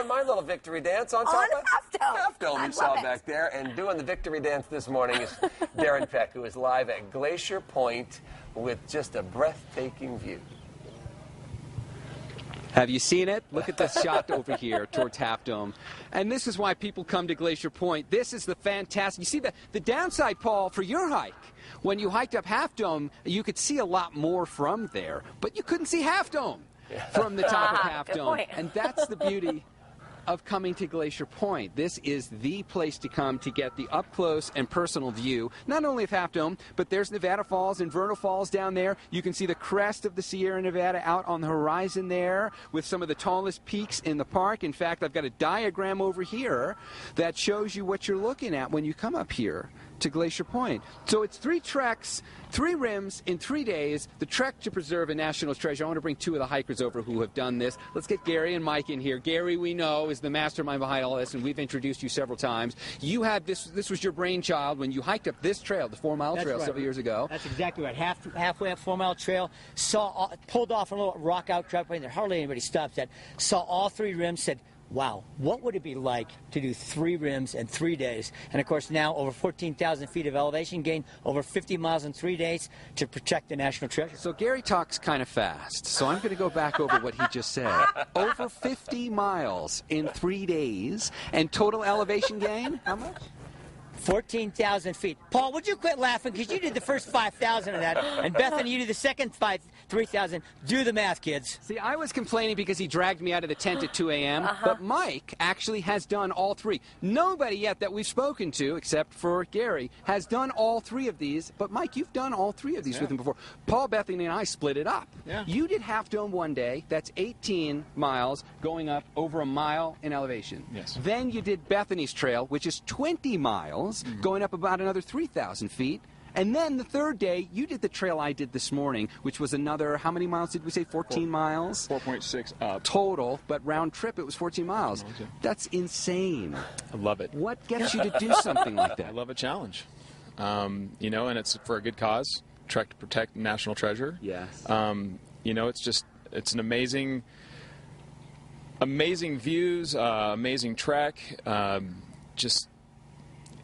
My little victory dance on top of Half Dome. you saw back there. And doing the victory dance this morning is Darren Peck, who is live at Glacier Point with just a breathtaking view. Have you seen it? Look at this shot over here towards Half Dome. And this is why people come to Glacier Point. This is the fantastic. You see the downside, Paul, for your hike. When you hiked up Half Dome, you could see a lot more from there, but you couldn't see Half Dome from the top of Half Dome. And that's the beauty of coming to Glacier Point. This is the place to come to get the up-close and personal view, not only of Half Dome, but there's Nevada Falls and Vernal Falls down there. You can see the crest of the Sierra Nevada out on the horizon there with some of the tallest peaks in the park. In fact, I've got a diagram over here that shows you what you're looking at when you come up here to Glacier Point. So it's 3 treks, 3 rims in 3 days, the trek to preserve a national treasure. I want to bring 2 of the hikers over who have done this. Let's get Gary and Mike in here. Gary, we know, is the mastermind behind all this, and we've introduced you several times. You had this was your brainchild when you hiked up this trail, the 4-mile trail, several years ago. That's exactly right. Halfway up 4-mile trail, pulled off a little rock out track point there. Hardly anybody stops at. Saw all 3 rims, said, wow, what would it be like to do 3 rims in 3 days? And of course now over 14,000 feet of elevation gain, over 50 miles in 3 days to protect the national treasure. So Gary talks kind of fast, so I'm going to go back over what he just said. Over 50 miles in 3 days, and total elevation gain, how much? 14,000 feet. Paul, would you quit laughing? Because you did the first 5,000 of that, and Bethany, you did the second 3,000. Do the math, kids. See, I was complaining because he dragged me out of the tent at 2 a.m., but Mike actually has done all 3. Nobody yet that we've spoken to, except for Gary, has done all 3 of these, but Mike, you've done all 3 of these with him before. Paul, Bethany, and I split it up. Yeah. You did Half Dome one day. That's 18 miles, going up over a mile in elevation. Yes. Then you did Bethany's Trail, which is 20 miles, going up about another 3,000 feet. And then the 3rd day, you did the trail I did this morning, which was another, how many miles did we say? 14 miles? 4.6 up. Total, but round trip, it was 14 miles. Okay. That's insane. I love it. What gets you to do something like that? I love a challenge. You know, and it's for a good cause. Trek to protect national treasure. Yes. You know, it's an amazing views, amazing trek, just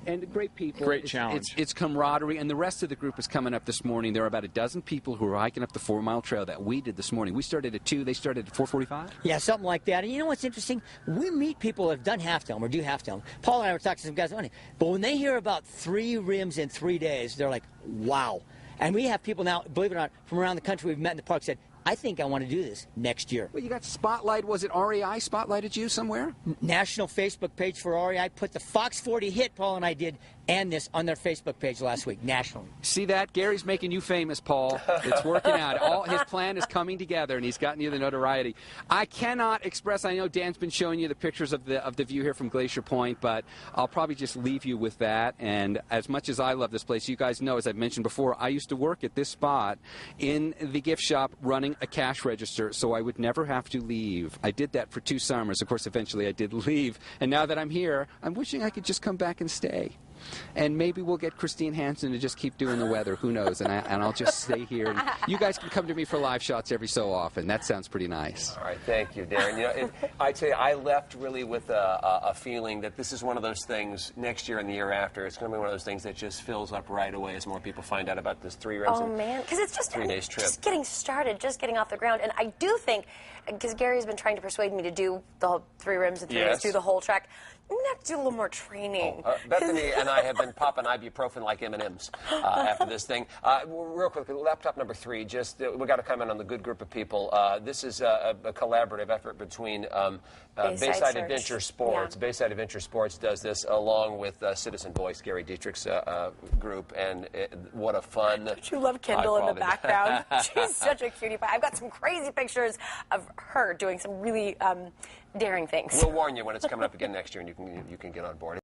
and great people. Great challenge. It's camaraderie, and the rest of the group is coming up this morning. There are about a dozen people who are hiking up the 4-mile trail that we did this morning. We started at 2, they started at 4:45? Yeah, something like that. And you know what's interesting? We meet people who have done Half Dome or do Half Dome. Paul and I were talking to some guys on it. But when they hear about 3 rims in 3 days, they're like, wow. And we have people now, believe it or not, from around the country we've met in the park said, I think I want to do this next year. Well, you got spotlight. Was it REI spotlighted you somewhere? National Facebook page for REI put the Fox40 hit Paul and I did and this on their Facebook page last week, nationally. See that? Gary's making you famous, Paul. It's working out. All his plan is coming together, and he's gotten you the notoriety. I cannot express, I know Dan's been showing you the pictures of the view here from Glacier Point, but I'll probably just leave you with that. And as much as I love this place, you guys know, as I've mentioned before, I used to work at this spot in the gift shop running a cash register, so I would never have to leave. I did that for 2 summers. Of course, eventually I did leave. And now that I'm here, I'm wishing I could just come back and stay. And maybe we'll get Christine Hansen to just keep doing the weather. Who knows? And I'll just stay here. And you guys can come to me for live shots every so often. That sounds pretty nice. All right. Thank you, Darren. You know, I'd say I left really with a feeling that this is one of those things next year and the year after. It's going to be one of those things that just fills up right away as more people find out about this 3 rims. Oh, man. Because it's just 3 days trip. Just getting started, just getting off the ground. And I do think, because Gary's been trying to persuade me to do the whole 3 rims in 3 days, do the whole trek. I'm going to have to do a little more training. Bethany and I have been popping ibuprofen like M&Ms after this thing. Real quickly, laptop number 3, just we got to comment on the good group of people. This is a collaborative effort between Bayside Adventure Sports. Yeah. Bayside Adventure Sports does this along with Citizen Voice, Gary Dietrich's group, and what a fun. Don't you love Kendall in the background? She's such a cutie pie. I've got some crazy pictures of her doing some really daring things. We'll warn you when it's coming up again next year, and you can get on board.